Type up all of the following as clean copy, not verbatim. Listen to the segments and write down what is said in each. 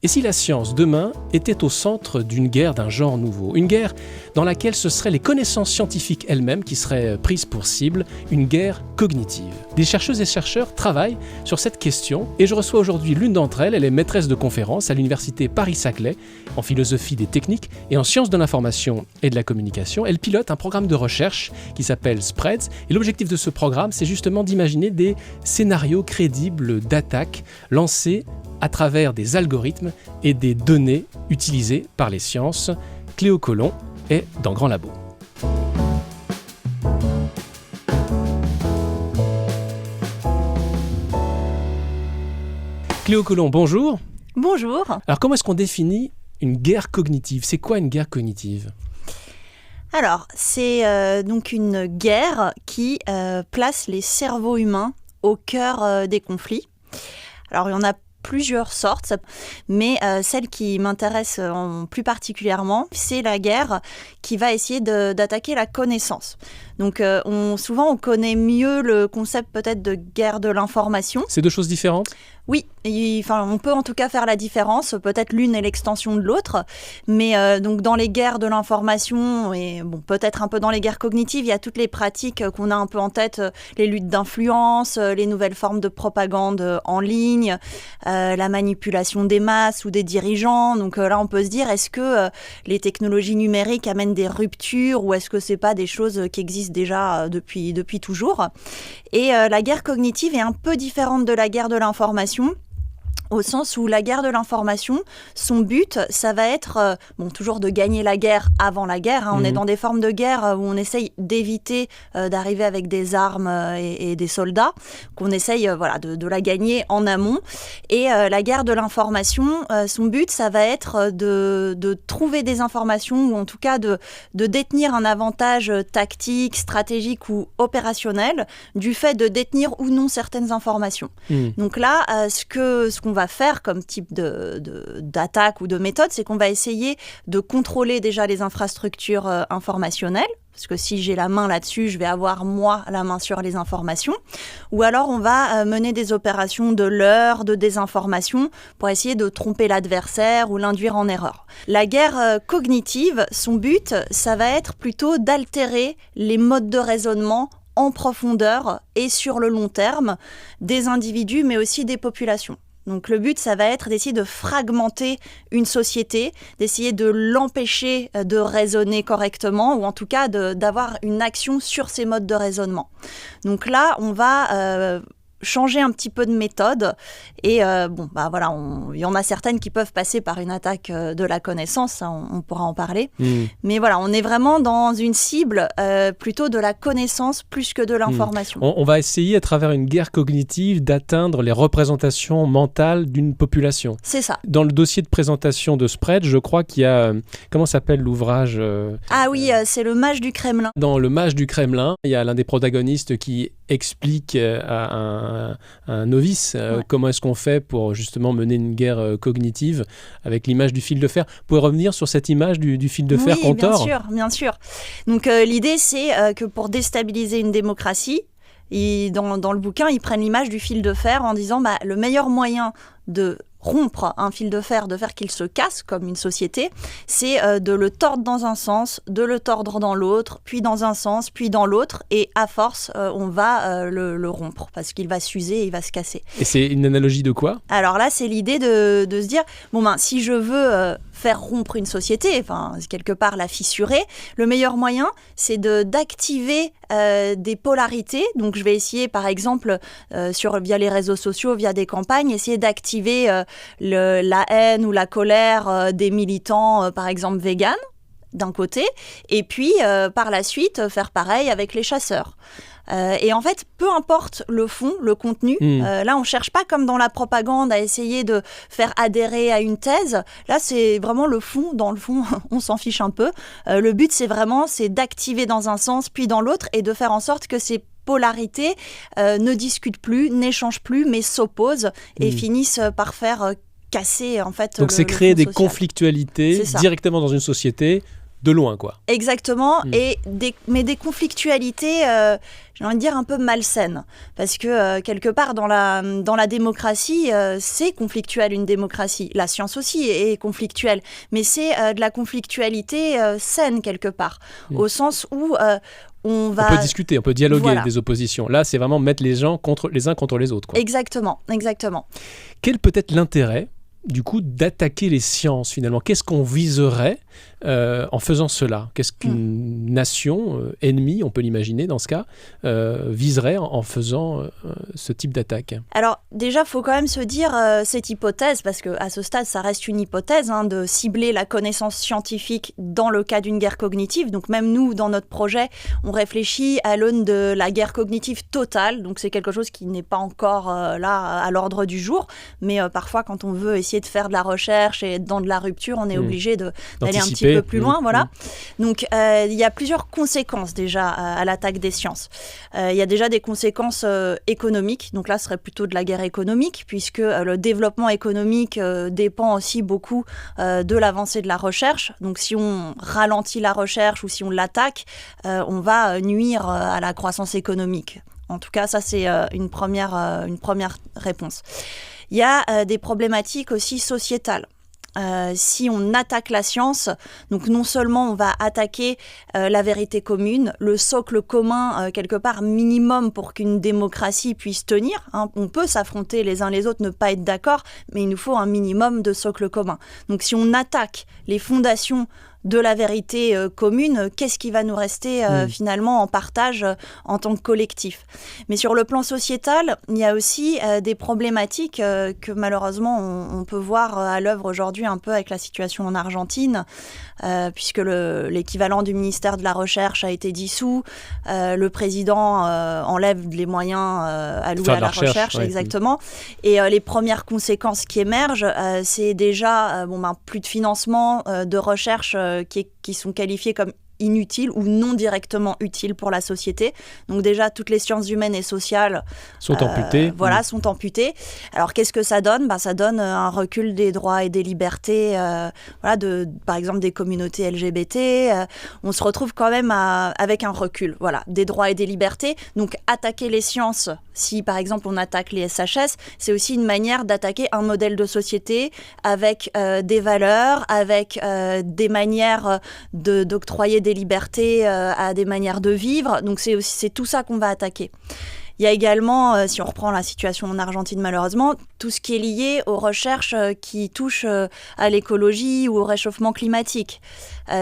Et si la science, demain, était au centre d'une guerre d'un genre nouveau, une guerre dans laquelle ce seraient les connaissances scientifiques elles-mêmes qui seraient prises pour cible, une guerre cognitive. Des chercheuses et chercheurs travaillent sur cette question et je reçois aujourd'hui l'une d'entre elles. Elle est maîtresse de conférences à l'université Paris-Saclay en philosophie des techniques et en sciences de l'information et de la communication. Elle pilote un programme de recherche qui s'appelle Spreads et l'objectif de ce programme, c'est justement d'imaginer des scénarios crédibles d'attaque lancés à travers des algorithmes et des données utilisées par les sciences. Cléo Colomb est dans Grand Labo. Cléo Colomb, bonjour. Bonjour. Alors comment est-ce qu'on définit une guerre cognitive ? C'est quoi une guerre cognitive ? Alors, c'est donc une guerre qui place les cerveaux humains au cœur des conflits. Alors, il y en a plusieurs sortes, mais celle qui m'intéresse plus particulièrement, c'est la guerre qui va essayer d'attaquer la connaissance. Donc souvent on connaît mieux le concept peut-être de guerre de l'information. C'est deux choses différentes ? Oui, on peut en tout cas faire la différence, peut-être l'une est l'extension de l'autre, mais donc dans les guerres de l'information et peut-être un peu dans les guerres cognitives, il y a toutes les pratiques qu'on a un peu en tête, les luttes d'influence, les nouvelles formes de propagande en ligne, la manipulation des masses ou des dirigeants. Donc là on peut se dire, est-ce que les technologies numériques amènent des ruptures ou est-ce que c'est pas des choses qui existent déjà depuis toujours ? Et la guerre cognitive est un peu différente de la guerre de l'information, au sens où la guerre de l'information, son but, ça va être toujours de gagner la guerre avant la guerre. On est dans des formes de guerre où on essaye d'éviter d'arriver avec des armes et des soldats, qu'on essaye de la gagner en amont. Et la guerre de l'information, son but, ça va être de trouver des informations ou en tout cas de détenir un avantage tactique, stratégique ou opérationnel du fait de détenir ou non certaines informations. Donc là, ce qu'on va faire comme type d'attaque ou de méthode, c'est qu'on va essayer de contrôler déjà les infrastructures informationnelles, parce que si j'ai la main là-dessus, je vais avoir moi la main sur les informations, ou alors on va mener des opérations de leurre, de désinformation, pour essayer de tromper l'adversaire ou l'induire en erreur. La guerre cognitive, son but, ça va être plutôt d'altérer les modes de raisonnement en profondeur et sur le long terme des individus, mais aussi des populations. Donc le but, ça va être d'essayer de fragmenter une société, d'essayer de l'empêcher de raisonner correctement ou en tout cas d'avoir une action sur ses modes de raisonnement. Donc là, on va changer un petit peu de méthode et il y en a certaines qui peuvent passer par une attaque de la connaissance, ça, on pourra en parler. Mais voilà, on est vraiment dans une cible plutôt de la connaissance plus que de l'information. On va essayer à travers une guerre cognitive d'atteindre les représentations mentales d'une population. C'est ça. Dans le dossier de présentation de Spread, je crois qu'il y a, comment s'appelle l'ouvrage c'est Le Mage du Kremlin. Dans Le Mage du Kremlin, il y a l'un des protagonistes qui explique à un novice comment est-ce qu'on fait pour justement mener une guerre cognitive avec l'image du fil de fer. Vous pouvez revenir sur cette image du fil de fer qu'on tord ? Oui, bien sûr. Donc l'idée, c'est que pour déstabiliser une démocratie, dans le bouquin, ils prennent l'image du fil de fer en disant le meilleur moyen de rompre un fil de fer, de faire qu'il se casse comme une société, c'est de le tordre dans un sens, de le tordre dans l'autre, puis dans un sens, puis dans l'autre, et à force, on va le rompre, parce qu'il va s'user et il va se casser. Et c'est une analogie de quoi ? Alors là, c'est l'idée de se dire, si je veux faire rompre une société, quelque part la fissurer, le meilleur moyen, c'est d'activer des polarités. Donc je vais essayer, par exemple, via les réseaux sociaux, via des campagnes, essayer d'activer la haine ou la colère des militants, par exemple véganes, d'un côté, et puis par la suite faire pareil avec les chasseurs. Et en fait, peu importe le fond, le contenu, là on cherche pas comme dans la propagande à essayer de faire adhérer à une thèse. Là c'est vraiment le fond. Dans le fond, on s'en fiche un peu. Le but c'est d'activer dans un sens puis dans l'autre et de faire en sorte que ces polarités ne discutent plus, n'échangent plus, mais s'opposent et finissent par faire casser en fait. Donc c'est créer des conflictualités directement dans une société de loin, quoi. Exactement, mais des conflictualités, j'ai envie de dire un peu malsaines, parce que quelque part dans la démocratie, c'est conflictuel une démocratie. La science aussi est conflictuelle, mais c'est de la conflictualité saine quelque part, au sens où on peut discuter, on peut dialoguer voilà. des oppositions. Là, c'est vraiment mettre les gens les uns contre les autres, quoi. Exactement. Quel peut être l'intérêt, du coup, d'attaquer les sciences, finalement? Qu'est-ce qu'on viserait en faisant cela? Qu'est-ce qu'une nation ennemie, on peut l'imaginer dans ce cas, viserait en faisant ce type d'attaque? Alors déjà, il faut quand même se dire cette hypothèse, parce qu'à ce stade, ça reste une hypothèse, de cibler la connaissance scientifique dans le cas d'une guerre cognitive. Donc même nous, dans notre projet, on réfléchit à l'aune de la guerre cognitive totale. Donc c'est quelque chose qui n'est pas encore là à l'ordre du jour. Mais parfois, quand on veut essayer de faire de la recherche et être dans de la rupture, on est obligé d'aller un petit peu plus loin. Voilà. Donc il y a plusieurs conséquences déjà à l'attaque des sciences. Il y a déjà des conséquences économiques. Donc là, ce serait plutôt de la guerre économique, puisque le développement économique dépend aussi beaucoup de l'avancée de la recherche. Donc si on ralentit la recherche ou si on l'attaque, on va nuire à la croissance économique. En tout cas, ça c'est une première réponse. Il y a des problématiques aussi sociétales. Si on attaque la science, donc non seulement on va attaquer la vérité commune, le socle commun quelque part minimum pour qu'une démocratie puisse tenir. On peut s'affronter les uns les autres, ne pas être d'accord, mais il nous faut un minimum de socle commun. Donc si on attaque les fondations de la vérité commune, qu'est-ce qui va nous rester finalement en partage en tant que collectif? Mais sur le plan sociétal, il y a aussi des problématiques que malheureusement on peut voir à l'œuvre aujourd'hui un peu avec la situation en Argentine, puisque l'équivalent du ministère de la Recherche a été dissous, le président enlève les moyens alloués à la recherche ouais. Exactement. Et les premières conséquences qui émergent, c'est déjà plus de financement de recherche qui sont qualifiés comme inutiles ou non directement utiles pour la société. Donc déjà, toutes les sciences humaines et sociales sont amputées. Sont amputées. Alors qu'est-ce que ça donne ? Ça donne un recul des droits et des libertés, par exemple des communautés LGBT. On se retrouve quand même avec un recul, des droits et des libertés. Donc attaquer les sciences, si par exemple on attaque les SHS, c'est aussi une manière d'attaquer un modèle de société avec des valeurs, avec des manières d'octroyer des libertés à des manières de vivre. Donc c'est tout ça qu'on va attaquer. Il y a également, si on reprend la situation en Argentine malheureusement, tout ce qui est lié aux recherches qui touchent à l'écologie ou au réchauffement climatique.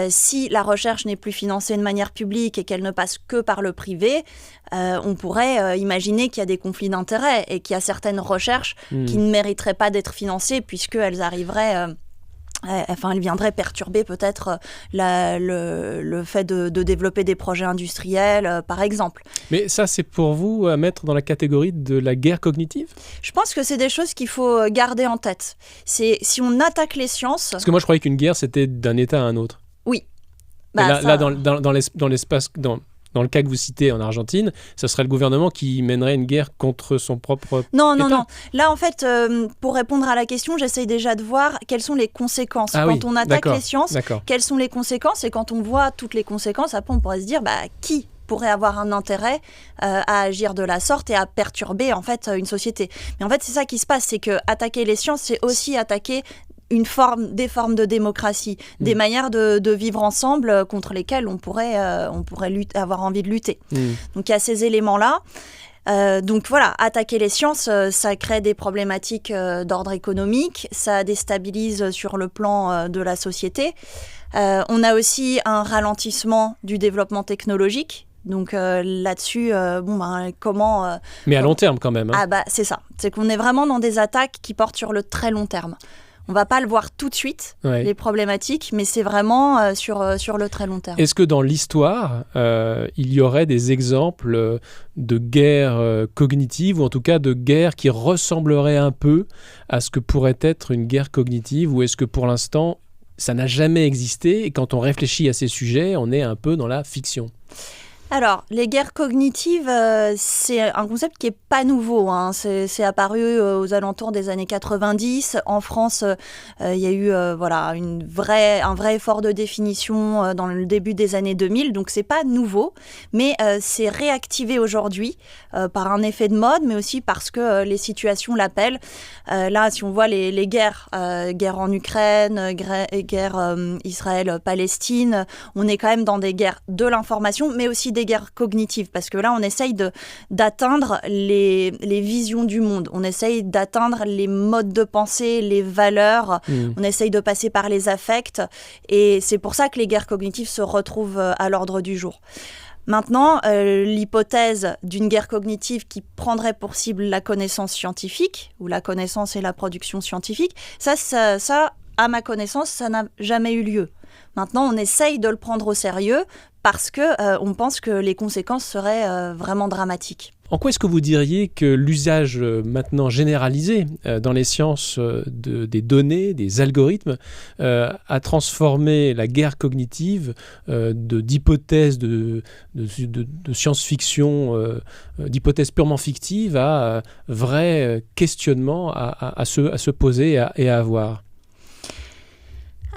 Si la recherche n'est plus financée de manière publique et qu'elle ne passe que par le privé, on pourrait imaginer qu'il y a des conflits d'intérêts et qu'il y a certaines recherches qui ne mériteraient pas d'être financées puisqu'elles arriveraient... elle viendrait perturber peut-être le fait de développer des projets industriels, par exemple. Mais ça, c'est pour vous à mettre dans la catégorie de la guerre cognitive ? Je pense que c'est des choses qu'il faut garder en tête. Si on attaque les sciences... Parce que moi, je croyais qu'une guerre, c'était d'un État à un autre. Oui. Là, dans l'espace... Dans le cas que vous citez en Argentine, ce serait le gouvernement qui mènerait une guerre contre son propre État. Non. Là, en fait, pour répondre à la question, j'essaye déjà de voir quelles sont les conséquences. Quand on attaque les sciences, quelles sont les conséquences ? Et quand on voit toutes les conséquences, après, on pourrait se dire qui pourrait avoir un intérêt à agir de la sorte et à perturber, en fait, une société. Mais en fait, c'est ça qui se passe, c'est que attaquer les sciences, c'est aussi attaquer des formes de démocratie, des manières de vivre ensemble contre lesquelles on pourrait avoir envie de lutter. Donc il y a ces éléments-là. Donc voilà, attaquer les sciences, ça crée des problématiques d'ordre économique, ça déstabilise sur le plan de la société. On a aussi un ralentissement du développement technologique. Donc là-dessus, comment... Mais à long terme quand même. C'est ça. C'est qu'on est vraiment dans des attaques qui portent sur le très long terme. On ne va pas le voir tout de suite, les problématiques, mais c'est vraiment sur le très long terme. Est-ce que dans l'histoire, il y aurait des exemples de guerres cognitives, ou en tout cas de guerres qui ressembleraient un peu à ce que pourrait être une guerre cognitive, ou est-ce que pour l'instant, ça n'a jamais existé, et quand on réfléchit à ces sujets, on est un peu dans la fiction ? Alors, les guerres cognitives, c'est un concept qui n'est pas nouveau, hein. C'est apparu aux alentours des années 90. En France, il y a eu un vrai effort de définition dans le début des années 2000. Donc, ce n'est pas nouveau, mais c'est réactivé aujourd'hui par un effet de mode, mais aussi parce que les situations l'appellent. Là, si on voit les guerres, guerre en Ukraine, guerre Israël-Palestine, on est quand même dans des guerres de l'information, mais aussi des guerres cognitives, parce que là, on essaye d'atteindre les visions du monde, on essaye d'atteindre les modes de pensée, les valeurs, on essaye de passer par les affects, et c'est pour ça que les guerres cognitives se retrouvent à l'ordre du jour. Maintenant, l'hypothèse d'une guerre cognitive qui prendrait pour cible la connaissance scientifique, ou la connaissance et la production scientifique, ça à ma connaissance, ça n'a jamais eu lieu. Maintenant, on essaye de le prendre au sérieux parce qu'on pense que les conséquences seraient vraiment dramatiques. En quoi est-ce que vous diriez que l'usage maintenant généralisé dans les sciences des données, des algorithmes, a transformé la guerre cognitive d'hypothèses de science-fiction, d'hypothèses purement fictives à vrai questionnement à se poser et à avoir?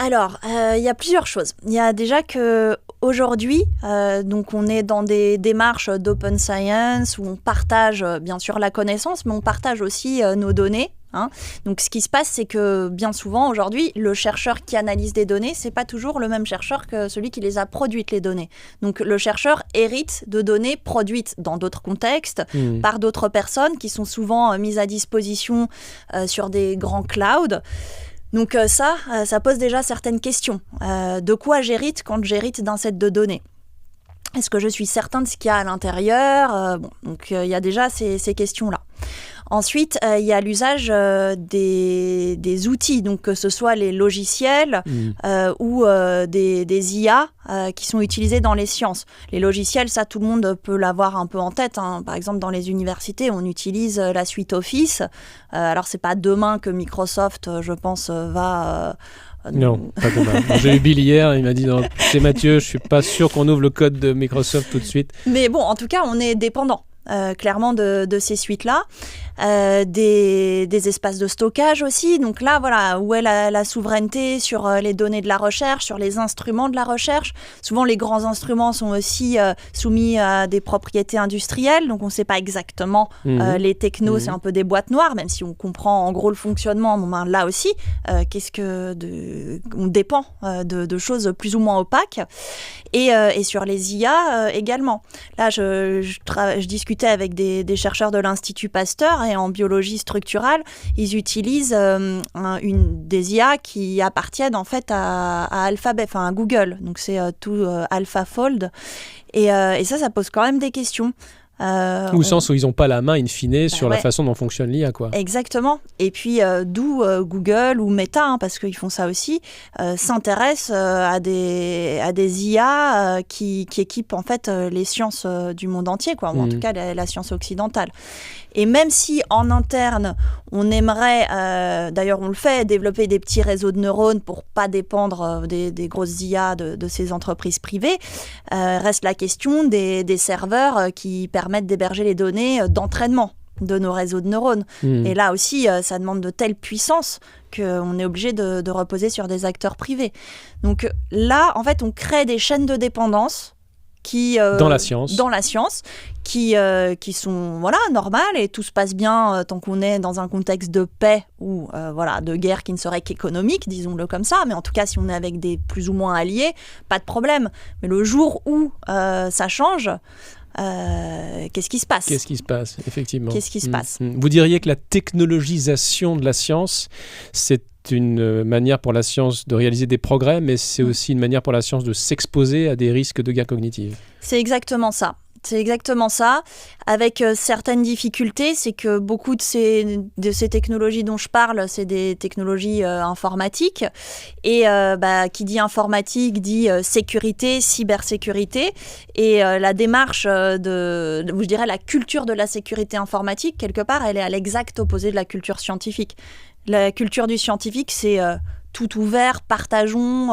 Alors, il y a plusieurs choses. Il y a déjà qu'aujourd'hui, donc on est dans des démarches d'open science où on partage bien sûr la connaissance, mais on partage aussi nos données. Hein. Donc ce qui se passe, c'est que bien souvent aujourd'hui, le chercheur qui analyse des données, c'est pas toujours le même chercheur que celui qui les a produites, les données. Donc le chercheur hérite de données produites dans d'autres contextes, par d'autres personnes qui sont souvent mises à disposition sur des grands clouds. Donc ça pose déjà certaines questions. De quoi j'hérite quand j'hérite d'un set de données ? Est-ce que je suis certain de ce qu'il y a à l'intérieur ? Donc il y a déjà ces questions-là. Ensuite, il y a l'usage des outils, donc que ce soit les logiciels ou des IA qui sont utilisés dans les sciences. Les logiciels, ça, tout le monde peut l'avoir un peu en tête, hein. Par exemple, dans les universités, on utilise la suite Office. Alors, c'est pas demain que Microsoft, je pense, va... Non, pas demain. J'ai eu Bill hier, il m'a dit non, c'est Mathieu, je suis pas sûr qu'on ouvre le code de Microsoft tout de suite. Mais bon, en tout cas, on est dépendant. Clairement de ces suites-là, des espaces de stockage aussi. Donc là, voilà, où est la souveraineté sur les données de la recherche, sur les instruments de la recherche. Souvent, les grands instruments sont aussi soumis à des propriétés industrielles, donc on ne sait pas exactement les technos, c'est un peu des boîtes noires, même si on comprend en gros le fonctionnement. Bon, là aussi, on dépend de choses plus ou moins opaques. Et sur les IA également. Là, je discutais avec des chercheurs de l'Institut Pasteur et en biologie structurale, ils utilisent des IA qui appartiennent en fait à Alphabet, enfin à Google. Donc c'est tout AlphaFold. Et ça pose quand même des questions. Au sens où ils n'ont pas la main, in fine, sur la façon dont fonctionne l'IA, quoi. Exactement. Et puis, d'où Google ou Meta, hein, parce qu'ils font ça aussi, s'intéressent à des IA qui équipent en fait les sciences du monde entier, quoi, ou en tout cas la science occidentale. Et même si en interne, on aimerait, d'ailleurs on le fait, développer des petits réseaux de neurones pour pas dépendre des grosses IA de ces entreprises privées, reste la question des serveurs qui permettent d'héberger les données d'entraînement de nos réseaux de neurones. Et là aussi, ça demande de telle puissance qu'on est obligé de reposer sur des acteurs privés. Donc là, en fait, on crée des chaînes de dépendance dans la science, qui sont normales et tout se passe bien tant qu'on est dans un contexte de paix ou de guerre qui ne serait qu'économique, disons-le comme ça, mais en tout cas si on est avec des plus ou moins alliés, pas de problème. Mais le jour où ça change, qu'est-ce qui se passe ? Qu'est-ce qui se passe, effectivement. Qu'est-ce qui se passe ? Vous diriez que la technologisation de la science, c'est une manière pour la science de réaliser des progrès, mais c'est aussi une manière pour la science de s'exposer à des risques de guerre cognitive. C'est exactement ça. C'est exactement ça, avec certaines difficultés, c'est que beaucoup de ces technologies dont je parle, c'est des technologies informatiques, et qui dit informatique dit sécurité, cybersécurité, et la démarche je dirais la culture de la sécurité informatique, quelque part, elle est à l'exact opposé de la culture scientifique. La culture du scientifique, c'est tout ouvert, partageons,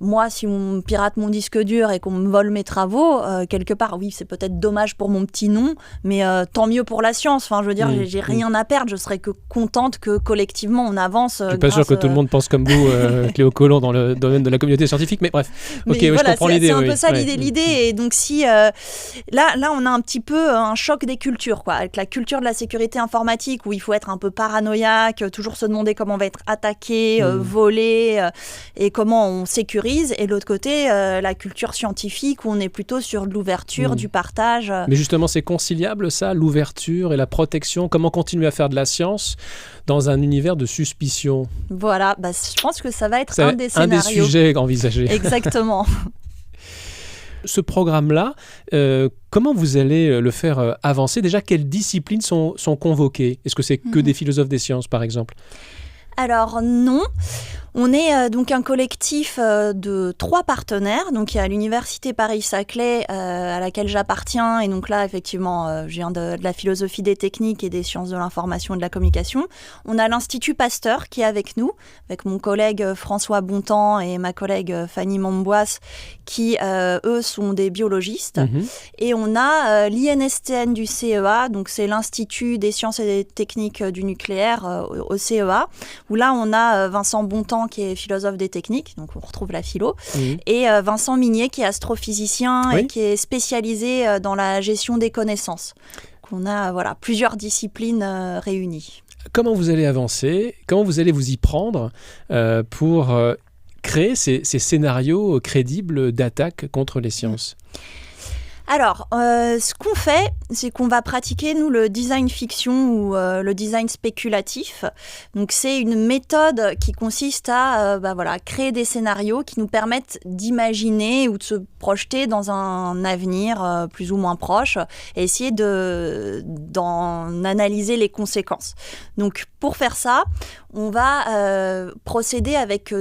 moi, si on me pirate mon disque dur et qu'on me vole mes travaux, quelque part, oui, c'est peut-être dommage pour mon petit nom, mais tant mieux pour la science. Enfin, je veux dire, j'ai rien à perdre. Je serais que contente que collectivement on avance. Je suis pas sûr que tout le monde pense comme vous, Cléo Collomb, dans le domaine de la communauté scientifique, mais bref. Mais ok, voilà, je comprends l'idée. C'est un peu ça l'idée. Et donc si là, on a un petit peu un choc des cultures, quoi, avec la culture de la sécurité informatique où il faut être un peu paranoïaque, toujours se demander comment on va être attaqué, volé, et comment on sécurise. Et de l'autre côté, la culture scientifique où on est plutôt sur de l'ouverture, du partage. Mais justement, c'est conciliable ça, l'ouverture et la protection. Comment continuer à faire de la science dans un univers de suspicion? Voilà, je pense que ça va être un des scénarios. Un des sujets envisagés. Exactement. Ce programme-là, comment vous allez le faire avancer? Déjà, quelles disciplines sont convoquées? Est-ce que c'est que des philosophes des sciences, par exemple? Alors non, on est donc un collectif de 3 partenaires. Donc il y a l'Université Paris-Saclay à laquelle j'appartiens, et donc là effectivement je viens de la philosophie des techniques et des sciences de l'information et de la communication. On a l'Institut Pasteur qui est avec nous, avec mon collègue François Bontemps et ma collègue Fanny Mamboise qui eux sont des biologistes. Et on a l'INSTN du CEA, donc c'est l'Institut des sciences et des techniques du nucléaire au CEA, où là on a Vincent Bontemps qui est philosophe des techniques, donc on retrouve la philo, et Vincent Mignet qui est astrophysicien et qui est spécialisé dans la gestion des connaissances. Donc on a plusieurs disciplines réunies. Comment vous allez avancer? Comment vous allez vous y prendre pour créer ces scénarios crédibles d'attaque contre les sciences? Alors, ce qu'on fait, c'est qu'on va pratiquer, nous, le design fiction ou le design spéculatif. Donc, c'est une méthode qui consiste à créer des scénarios qui nous permettent d'imaginer ou de se projeter dans un avenir plus ou moins proche et essayer d'en analyser les conséquences. Donc, pour faire ça, on va procéder avec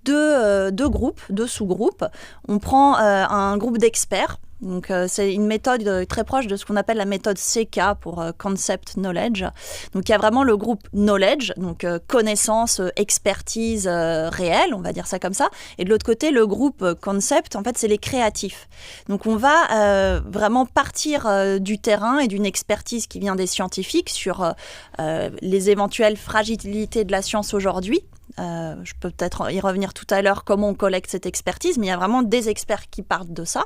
deux groupes, 2 sous-groupes. On prend un groupe d'experts. Donc, c'est une méthode très proche de ce qu'on appelle la méthode CK pour Concept Knowledge. Donc, il y a vraiment le groupe Knowledge, donc connaissance, expertise réelle, on va dire ça comme ça. Et de l'autre côté, le groupe Concept, en fait, c'est les créatifs. Donc, on va vraiment partir du terrain et d'une expertise qui vient des scientifiques sur les éventuelles fragilités de la science aujourd'hui. Je peux peut-être y revenir tout à l'heure, comment on collecte cette expertise, mais il y a vraiment des experts qui partent de ça.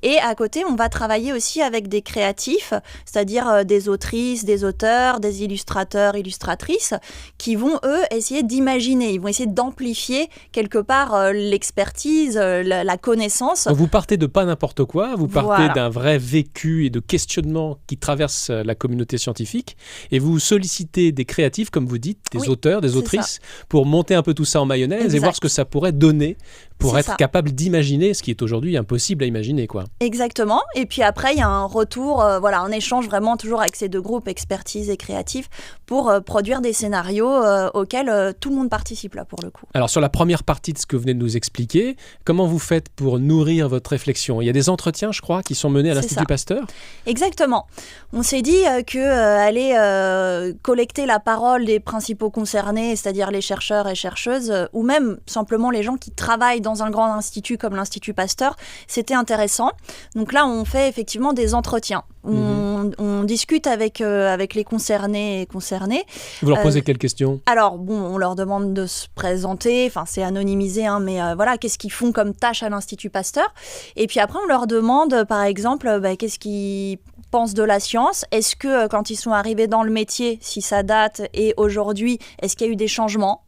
Et à côté, on va travailler aussi avec des créatifs, c'est-à-dire des autrices, des auteurs, des illustrateurs, illustratrices, qui vont, eux, essayer d'imaginer, ils vont essayer d'amplifier quelque part l'expertise, la connaissance. Donc vous partez de pas n'importe quoi, vous partez d'un vrai vécu et de questionnement qui traverse la communauté scientifique, et vous sollicitez des créatifs, comme vous dites, des auteurs, des autrices, pour monter un peu tout ça en mayonnaise et voir ce que ça pourrait donner pour être capable d'imaginer ce qui est aujourd'hui impossible à imaginer, quoi. Exactement. Et puis après, il y a un retour, un échange vraiment toujours avec ces 2 groupes, expertise et créatifs, pour produire des scénarios auxquels tout le monde participe, là, pour le coup. Alors, sur la première partie de ce que vous venez de nous expliquer, comment vous faites pour nourrir votre réflexion? Il y a des entretiens, je crois, qui sont menés à l'Institut Pasteur? Exactement. On s'est dit qu'aller collecter la parole des principaux concernés, c'est-à-dire les chercheurs et chercheuses, ou même simplement les gens qui travaillent dans un grand institut comme l'Institut Pasteur, c'était intéressant. Donc là, on fait effectivement des entretiens. On discute avec les concernés et concernées. Vous leur posez quelles questions? Alors, on leur demande de se présenter, enfin c'est anonymisé, mais qu'est-ce qu'ils font comme tâche à l'Institut Pasteur. Et puis après, on leur demande, par exemple, qu'est-ce qu'ils pensent de la science. Est-ce que quand ils sont arrivés dans le métier, si ça date, et aujourd'hui, est-ce qu'il y a eu des changements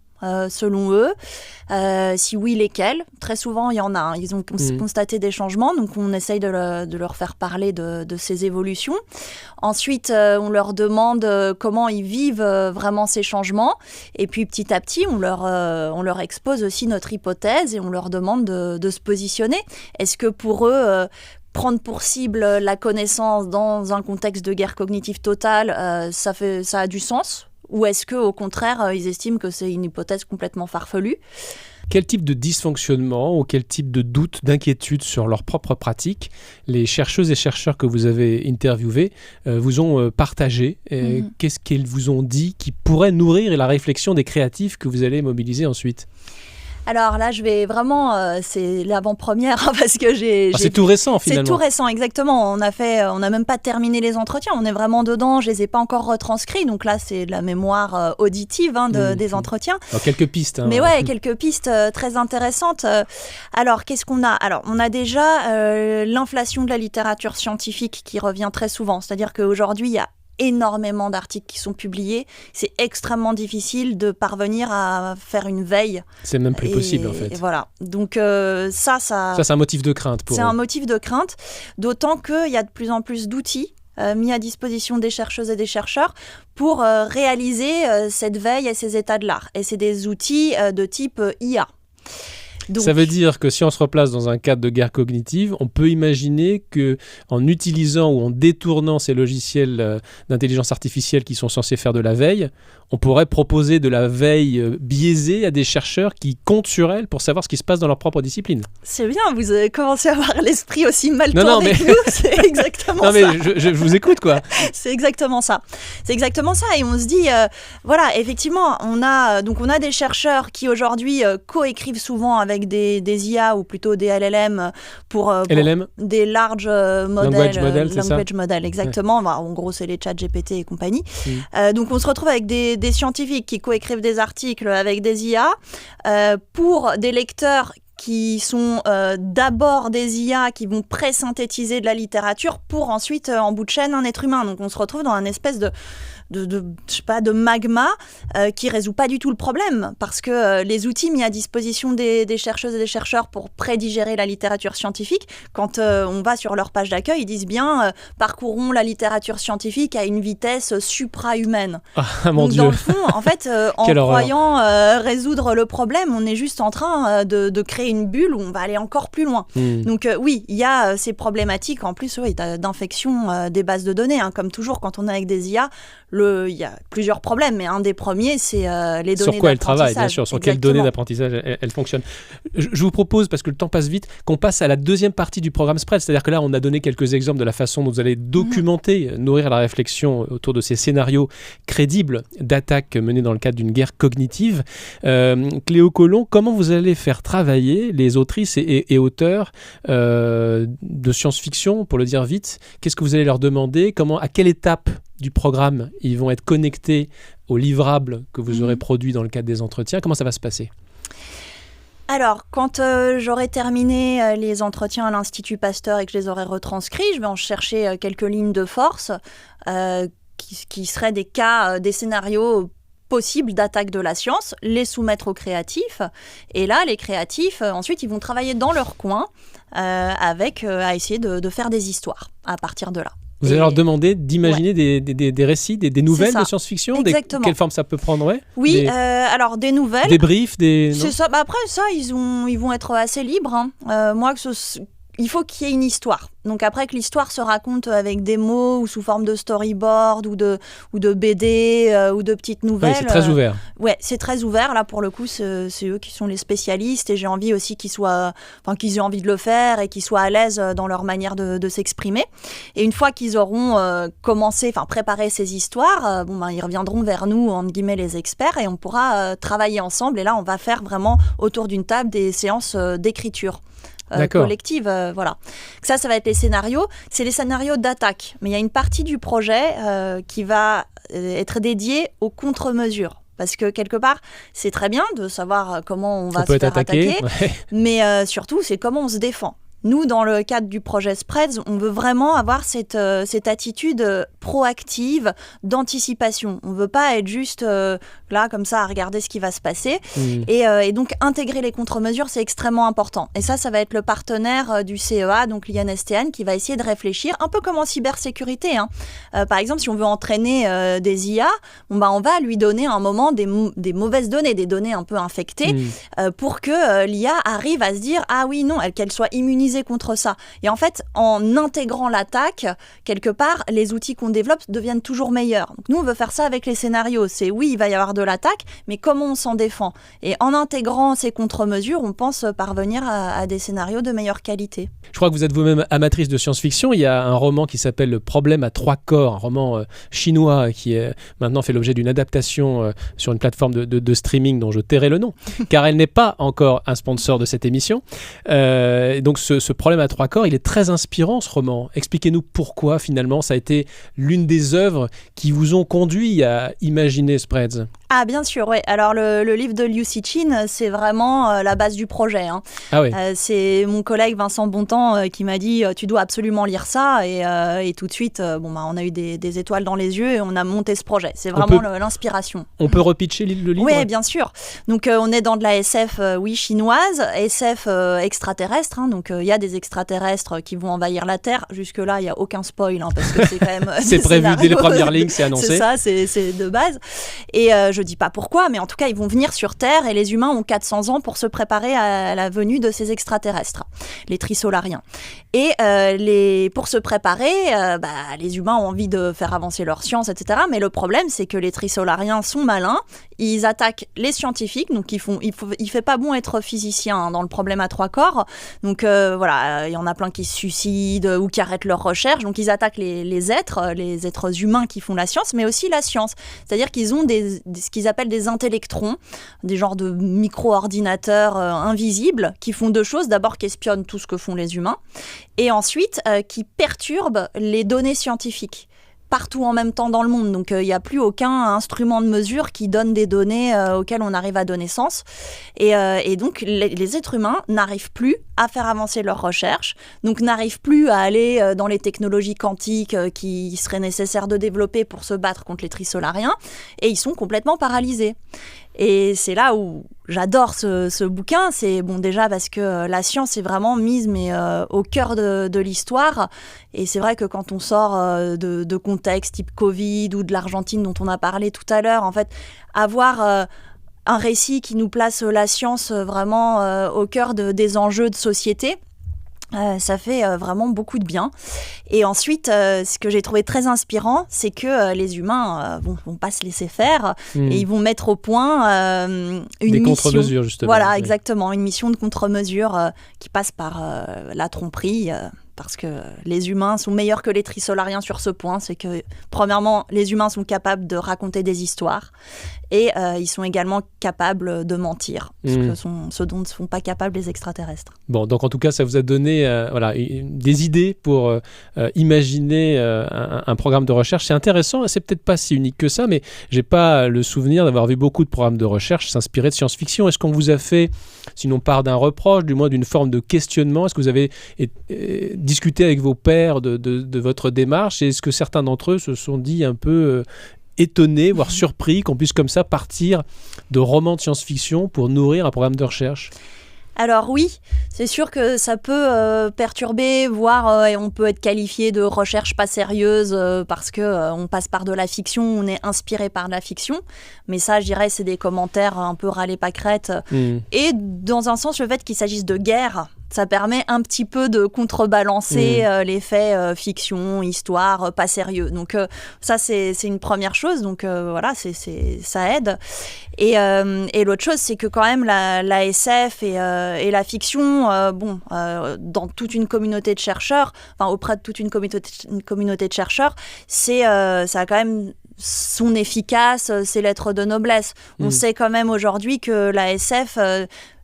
selon eux, si oui, lesquels? Très souvent, il y en a. Ils ont constaté des changements, donc on essaye de leur faire parler de ces évolutions. Ensuite, on leur demande comment ils vivent vraiment ces changements. Et puis, petit à petit, on leur expose aussi notre hypothèse et on leur demande de se positionner. Est-ce que pour eux, prendre pour cible la connaissance dans un contexte de guerre cognitive totale, ça a du sens? Ou est-ce qu'au contraire, ils estiment que c'est une hypothèse complètement farfelue? Quel type de dysfonctionnement ou quel type de doute, d'inquiétude sur leur propre pratique les chercheuses et chercheurs que vous avez interviewés vous ont partagé? Qu'est-ce qu'ils vous ont dit qui pourrait nourrir la réflexion des créatifs que vous allez mobiliser ensuite? Alors là, je vais vraiment, c'est l'avant-première parce que c'est tout récent finalement. C'est tout récent, exactement. On n'a même pas terminé les entretiens. On est vraiment dedans. Je les ai pas encore retranscrits. Donc là, c'est de la mémoire auditive des entretiens. Alors, quelques pistes. Mais ouais, quelques pistes très intéressantes. Alors, qu'est-ce qu'on a ? Alors, on a déjà l'inflation de la littérature scientifique qui revient très souvent. C'est-à-dire qu'aujourd'hui, il y a énormément d'articles qui sont publiés. C'est extrêmement difficile de parvenir à faire une veille. C'est même plus possible en fait. Et voilà. Donc ça c'est un motif de crainte pour eux. C'est un motif de crainte, d'autant qu'il y a de plus en plus d'outils mis à disposition des chercheuses et des chercheurs pour réaliser cette veille et ces états de l'art. Et c'est des outils de type IA. Donc, ça veut dire que si on se replace dans un cadre de guerre cognitive, on peut imaginer qu'en utilisant ou en détournant ces logiciels d'intelligence artificielle qui sont censés faire de la veille, on pourrait proposer de la veille biaisée à des chercheurs qui comptent sur elle pour savoir ce qui se passe dans leur propre discipline. C'est bien, vous avez commencé à avoir l'esprit aussi mal tourné que nous, c'est exactement ça. Non mais je vous écoute quoi. C'est exactement ça. C'est exactement ça et on se dit, voilà, effectivement, on a des chercheurs qui aujourd'hui coécrivent souvent avec des IA ou plutôt des LLM pour LLM des large language model, exactement. Ouais. Bah, en gros, c'est les chats GPT et compagnie. Donc on se retrouve avec des scientifiques qui coécrivent des articles avec des IA pour des lecteurs qui sont d'abord des IA qui vont pré-synthétiser de la littérature pour ensuite, en bout de chaîne, un être humain. Donc on se retrouve dans un espèce de magma qui résout pas du tout le problème parce que les outils mis à disposition des chercheuses et des chercheurs pour prédigérer la littérature scientifique, quand on va sur leur page d'accueil, ils disent bien parcourons la littérature scientifique à une vitesse supra-humaine. Ah, mon Donc Dieu. dans le fond, en fait, en croyant résoudre le problème, on est juste en train de créer une bulle où on va aller encore plus loin. Donc oui, il y a ces problématiques en plus d'infection des bases de données, hein, comme toujours quand on est avec des IA. Il y a plusieurs problèmes, mais un des premiers, c'est les données d'apprentissage. Sur quoi elle travaille, bien sûr, sur quelles données d'apprentissage elle fonctionne. Je vous propose, parce que le temps passe vite, qu'on passe à la deuxième partie du programme Spread. C'est-à-dire que là, on a donné quelques exemples de la façon dont vous allez documenter, nourrir la réflexion autour de ces scénarios crédibles d'attaques menées dans le cadre d'une guerre cognitive. Cléo Colomb, comment vous allez faire travailler les autrices et auteurs de science-fiction, pour le dire vite? Qu'est-ce que vous allez leur demander? À quelle étape du programme ils vont être connectés aux livrables que vous aurez produits dans le cadre des entretiens? Comment ça va se passer? Alors, quand j'aurai terminé les entretiens à l'Institut Pasteur et que je les aurai retranscrits, je vais en chercher quelques lignes de force qui seraient des cas, des scénarios possibles d'attaque de la science, les soumettre aux créatifs. Et là, les créatifs, ensuite, ils vont travailler dans leur coin à essayer de faire des histoires à partir de là. Vous allez leur demander d'imaginer des récits, des nouvelles de science-fiction. Quelle forme ça peut prendre? Oui, alors des nouvelles. Des briefs, c'est ça. Bah, après, ça, ils vont être assez libres. Hein. Il faut qu'il y ait une histoire. Donc après que l'histoire se raconte avec des mots ou sous forme de storyboard ou de BD ou de petites nouvelles. Oui, c'est très ouvert. Ouais, c'est très ouvert. Là, pour le coup, c'est eux qui sont les spécialistes et j'ai envie aussi qu'ils aient envie de le faire et qu'ils soient à l'aise dans leur manière de s'exprimer. Et une fois qu'ils auront préparé ces histoires, ils reviendront vers nous, entre guillemets, les experts, et on pourra travailler ensemble. Et là, on va faire vraiment autour d'une table des séances d'écriture. Collective, voilà. Ça va être les scénarios. C'est les scénarios d'attaque. Mais il y a une partie du projet qui va être dédiée aux contre-mesures. Parce que quelque part, c'est très bien de savoir comment on va se faire attaquer, mais surtout, c'est comment on se défend. Nous, dans le cadre du projet Spreads, on veut vraiment avoir cette attitude proactive d'anticipation. On ne veut pas être juste là, comme ça, à regarder ce qui va se passer. Et donc, intégrer les contre-mesures, c'est extrêmement important. Et ça va être le partenaire du CEA, donc l'INSTN, qui va essayer de réfléchir, un peu comme en cybersécurité. Hein. Par exemple, si on veut entraîner des IA, on va lui donner à un moment des mauvaises données, des données un peu infectées, pour que l'IA arrive à se dire « Ah oui, non, qu'elle soit immunisée contre ça. » Et en fait, en intégrant l'attaque, quelque part, les outils qu'on développe deviennent toujours meilleurs. Donc nous, on veut faire ça avec les scénarios. Oui, il va y avoir de l'attaque, mais comment on s'en défend. Et en intégrant ces contre-mesures, on pense parvenir à des scénarios de meilleure qualité. Je crois que vous êtes vous-même amatrice de science-fiction. Il y a un roman qui s'appelle Le problème à 3 corps, un roman chinois qui maintenant fait l'objet d'une adaptation sur une plateforme de streaming dont je tairai le nom, car elle n'est pas encore un sponsor de cette émission. Donc ce problème à 3 corps, il est très inspirant, ce roman. Expliquez-nous pourquoi finalement ça a été l'une des œuvres qui vous ont conduit à imaginer Spreads. Ah bien sûr, oui. Alors le livre de Liu Cixin, c'est vraiment la base du projet. Hein. Ah oui. C'est mon collègue Vincent Bontemps qui m'a dit tu dois absolument lire ça et tout de suite on a eu des étoiles dans les yeux et on a monté ce projet. C'est vraiment l'inspiration. On peut repitcher le livre? Oui, bien sûr. Donc on est dans de la SF chinoise, SF extraterrestre. Hein. Donc il y a des extraterrestres qui vont envahir la Terre. Jusque-là, il n'y a aucun spoil hein, parce que c'est quand même c'est prévu dès les premières lignes, c'est annoncé. C'est ça, c'est de base. Et je dis pas pourquoi, mais en tout cas, ils vont venir sur Terre et les humains ont 400 ans pour se préparer à la venue de ces extraterrestres, les trisolariens. Et pour se préparer, les humains ont envie de faire avancer leur science, etc. Mais le problème, c'est que les trisolariens sont malins. Ils attaquent les scientifiques, donc il fait pas bon être physicien hein, dans le problème à 3 corps. Donc il y en a plein qui se suicident ou qui arrêtent leur recherche. Donc ils attaquent les êtres humains qui font la science, mais aussi la science. C'est-à-dire qu'ils ont ce qu'ils appellent des intellectrons, des genres de micro-ordinateurs invisibles qui font 2 choses. D'abord, qui espionnent tout ce que font les humains et ensuite qui perturbent les données scientifiques partout en même temps dans le monde. Donc, il n'y a plus aucun instrument de mesure qui donne des données auxquelles on arrive à donner sens. Et donc, les êtres humains n'arrivent plus à faire avancer leurs recherches, donc n'arrivent plus à aller dans les technologies quantiques qui seraient nécessaires de développer pour se battre contre les trisolariens, et ils sont complètement paralysés. Et c'est là où j'adore ce bouquin. C'est déjà parce que la science est vraiment mise au cœur de l'histoire. Et c'est vrai que quand on sort de contextes type Covid ou de l'Argentine dont on a parlé tout à l'heure, en fait, avoir un récit qui nous place la science vraiment au cœur des enjeux de société, ça fait vraiment beaucoup de bien. Et ensuite, ce que j'ai trouvé très inspirant, c'est que les humains vont pas se laisser faire et ils vont mettre au point une des mission. contre-mesures, justement. Voilà, oui. Exactement, une mission de contre-mesure qui passe par la tromperie. Parce que les humains sont meilleurs que les trisolariens sur ce point. C'est que, premièrement, les humains sont capables de raconter des histoires et ils sont également capables de mentir, ce dont ne sont pas capables les extraterrestres. Bon, donc en tout cas, ça vous a donné des idées pour imaginer un programme de recherche. C'est intéressant, c'est peut-être pas si unique que ça, mais j'ai pas le souvenir d'avoir vu beaucoup de programmes de recherche s'inspirer de science-fiction. Est-ce qu'on vous a fait, sinon part d'un reproche, du moins d'une forme de questionnement? Est-ce que vous avez discuté avec vos pairs de votre démarche, et est-ce que certains d'entre eux se sont dit un peu étonnés, voire surpris qu'on puisse comme ça partir de romans de science-fiction pour nourrir un programme de recherche? Alors oui, c'est sûr que ça peut perturber, voire on peut être qualifié de recherche pas sérieuse parce que on passe par de la fiction, on est inspiré par de la fiction. Mais ça, je dirais, c'est des commentaires un peu râlés pâquerettes. Et dans un sens, le fait qu'il s'agisse de guerre, ça permet un petit peu de contrebalancer les faits fiction, histoire, pas sérieux. Donc ça, c'est une première chose. Donc voilà, ça aide. Et l'autre chose, c'est que quand même la SF et la fiction, dans toute une communauté de chercheurs, enfin auprès de toute une communauté de chercheurs, ça a quand même son efficace, ses lettres de noblesse. On sait quand même aujourd'hui que la SF...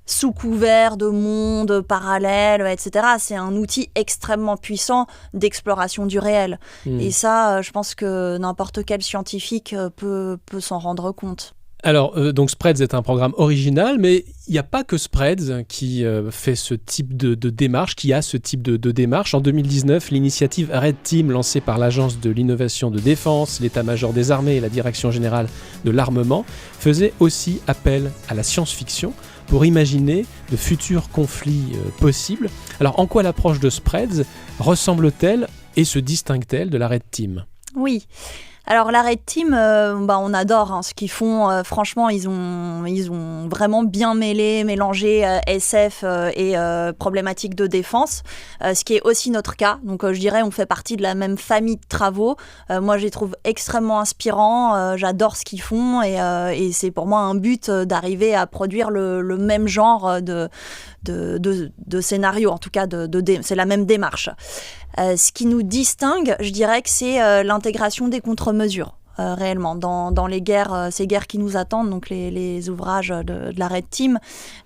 sous couvert de mondes parallèles, etc. C'est un outil extrêmement puissant d'exploration du réel. Et ça, je pense que n'importe quel scientifique peut s'en rendre compte. Alors, donc Spreads est un programme original, mais il n'y a pas que Spreads qui fait ce type de démarche, qui a ce type de démarche. En 2019, l'initiative Red Team, lancée par l'Agence de l'innovation de défense, l'état-major des armées et la direction générale de l'armement, faisait aussi appel à la science-fiction pour imaginer de futurs conflits possibles. Alors, en quoi l'approche de Spreads ressemble-t-elle et se distingue-t-elle de la Red Team ? Oui. Alors la Red Team, on adore ce qu'ils font. Franchement, ils ont vraiment bien mélangé SF et problématiques de défense, ce qui est aussi notre cas. Donc je dirais on fait partie de la même famille de travaux. Moi, je les trouve extrêmement inspirants. J'adore ce qu'ils font et c'est pour moi un but d'arriver à produire le même genre de scénario. En tout cas, c'est la même démarche. Ce qui nous distingue, je dirais que c'est l'intégration des contre-mesures. Réellement, dans les guerres, ces guerres qui nous attendent, donc les ouvrages de la Red Team,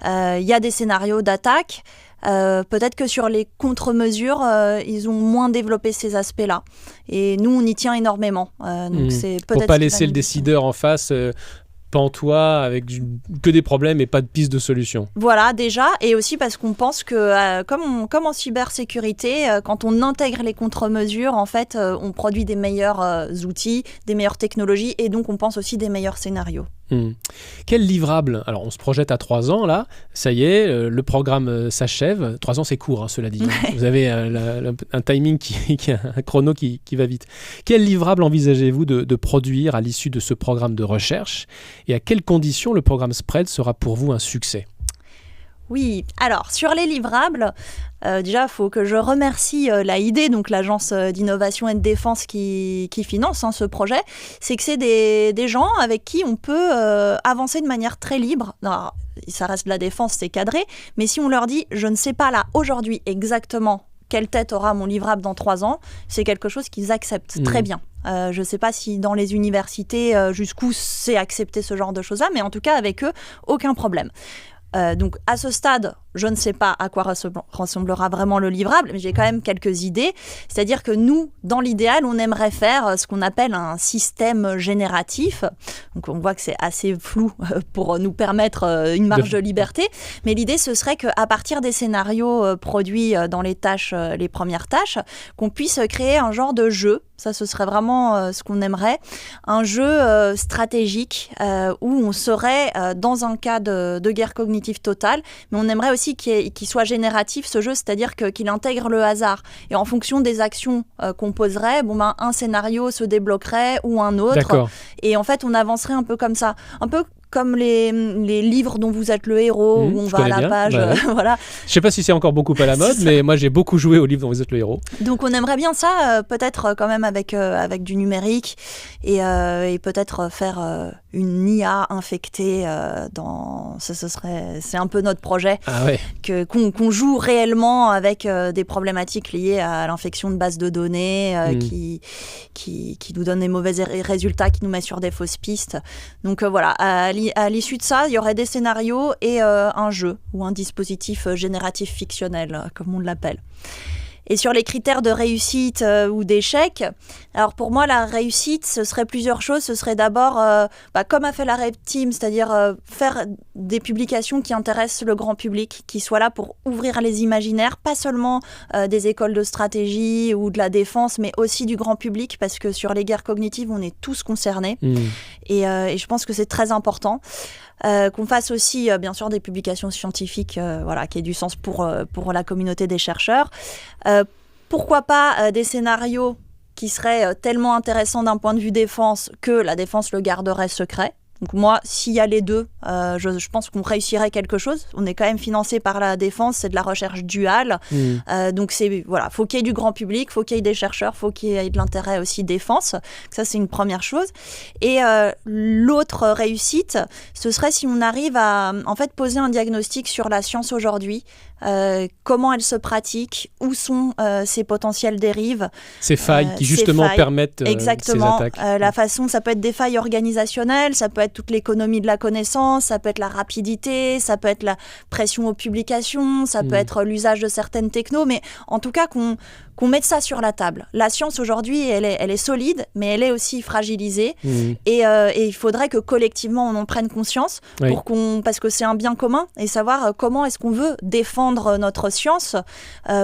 il y a des scénarios d'attaque. Peut-être que sur les contre-mesures, ils ont moins développé ces aspects-là. Et nous, on y tient énormément. Donc c'est peut-être pour pas laisser le décideur en face pantois avec que des problèmes et pas de piste de solution. Voilà, déjà, et aussi parce qu'on pense que, comme en cybersécurité, quand on intègre les contre-mesures, en fait, on produit des meilleurs outils, des meilleures technologies, et donc on pense aussi des meilleurs scénarios. Quel livrable? Alors on se projette à 3 ans là, ça y est, le programme s'achève. 3 ans c'est court, cela dit. Vous avez un timing, un chrono qui va vite. Quel livrable envisagez-vous de produire à l'issue de ce programme de recherche et à quelles conditions le programme Spread sera pour vous un succès? Oui, alors sur les livrables, déjà il faut que je remercie l'AID, donc l'agence d'innovation et de défense qui finance ce projet. C'est que c'est des gens avec qui on peut avancer de manière très libre. Alors, ça reste de la défense, c'est cadré, mais si on leur dit je ne sais pas là aujourd'hui exactement quelle tête aura mon livrable dans 3 ans, c'est quelque chose qu'ils acceptent très bien. Je ne sais pas si dans les universités, jusqu'où c'est accepté ce genre de choses-là, mais en tout cas avec eux, aucun problème. Donc à ce stade, je ne sais pas à quoi ressemblera vraiment le livrable, mais j'ai quand même quelques idées. C'est-à-dire que nous, dans l'idéal, on aimerait faire ce qu'on appelle un système génératif. Donc on voit que c'est assez flou pour nous permettre une marge de liberté. Mais l'idée, ce serait qu'à partir des scénarios produits dans les premières tâches, qu'on puisse créer un genre de jeu. Ça, ce serait vraiment ce qu'on aimerait. Un jeu stratégique où on serait dans un cas de guerre cognitive totale, mais on aimerait aussi qu'il soit génératif, ce jeu, c'est-à-dire qu'il intègre le hasard. Et en fonction des actions qu'on poserait, un scénario se débloquerait ou un autre. D'accord. Et en fait, on avancerait un peu comme ça. Un peu comme les livres dont vous êtes le héros, où on va à la page. Voilà. Je ne sais pas si c'est encore beaucoup à la mode, mais moi j'ai beaucoup joué aux livres dont vous êtes le héros. Donc on aimerait bien ça, peut-être quand même avec du numérique et peut-être faire une IA infectée c'est un peu notre projet. Ah ouais. Qu'on joue réellement avec des problématiques liées à l'infection de bases de données qui nous donne des mauvais résultats, qui nous met sur des fausses pistes. Donc voilà, à l'issue de ça, il y aurait des scénarios et un jeu ou un dispositif génératif fictionnel, comme on l'appelle. Et sur les critères de réussite ou d'échec, alors pour moi, la réussite, ce serait plusieurs choses. Ce serait d'abord, comme a fait la Red Team, c'est-à-dire faire des publications qui intéressent le grand public, qui soient là pour ouvrir les imaginaires, pas seulement des écoles de stratégie ou de la défense, mais aussi du grand public, parce que sur les guerres cognitives, on est tous concernés. Et je pense que c'est très important. Qu'on fasse aussi, bien sûr, des publications scientifiques qui aient du sens pour la communauté des chercheurs. Pourquoi pas des scénarios qui seraient tellement intéressants d'un point de vue défense que la défense le garderait secret. Donc moi, s'il y a les deux, je pense qu'on réussirait quelque chose. On est quand même financé par la défense, c'est de la recherche duale. Donc faut qu'il y ait du grand public, faut qu'il y ait des chercheurs, faut qu'il y ait de l'intérêt aussi défense. Ça, c'est une première chose. Et l'autre réussite, ce serait si on arrive à en fait poser un diagnostic sur la science aujourd'hui. Comment elle se pratique, où sont ses potentielles dérives, ces failles qui justement permettent exactement, ces attaques. La façon, ça peut être des failles organisationnelles, ça peut être toute l'économie de la connaissance, ça peut être la rapidité, ça peut être la pression aux publications, ça peut être l'usage de certaines technos, mais en tout cas qu'on mette ça sur la table. La science aujourd'hui, elle est solide, mais elle est aussi fragilisée. Et il faudrait que collectivement, on en prenne conscience parce que c'est un bien commun et savoir comment est-ce qu'on veut défendre notre science,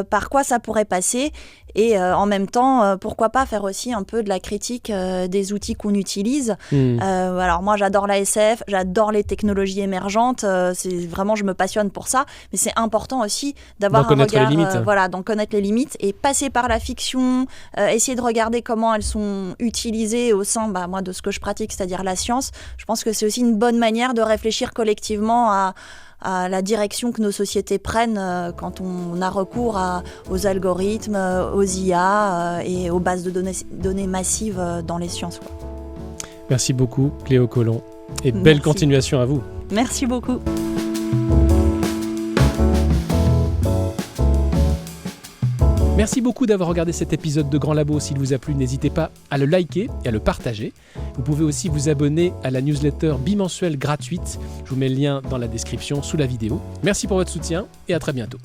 par quoi ça pourrait passer. Et en même temps, pourquoi pas faire aussi un peu de la critique des outils qu'on utilise. Alors moi, j'adore la SF, j'adore les technologies émergentes, c'est vraiment, je me passionne pour ça, mais c'est important aussi d'avoir un regard, d'en connaître les limites et passer par la fiction, essayer de regarder comment elles sont utilisées au sein moi, de ce que je pratique, c'est-à-dire la science. Je pense que c'est aussi une bonne manière de réfléchir collectivement à la direction que nos sociétés prennent quand on a recours aux algorithmes, aux IA et aux bases de données massives dans les sciences. Merci beaucoup Cléo Colomb et belle continuation à vous. Merci beaucoup. Merci beaucoup d'avoir regardé cet épisode de Grand Labo. S'il vous a plu, n'hésitez pas à le liker et à le partager. Vous pouvez aussi vous abonner à la newsletter bimensuelle gratuite. Je vous mets le lien dans la description sous la vidéo. Merci pour votre soutien et à très bientôt.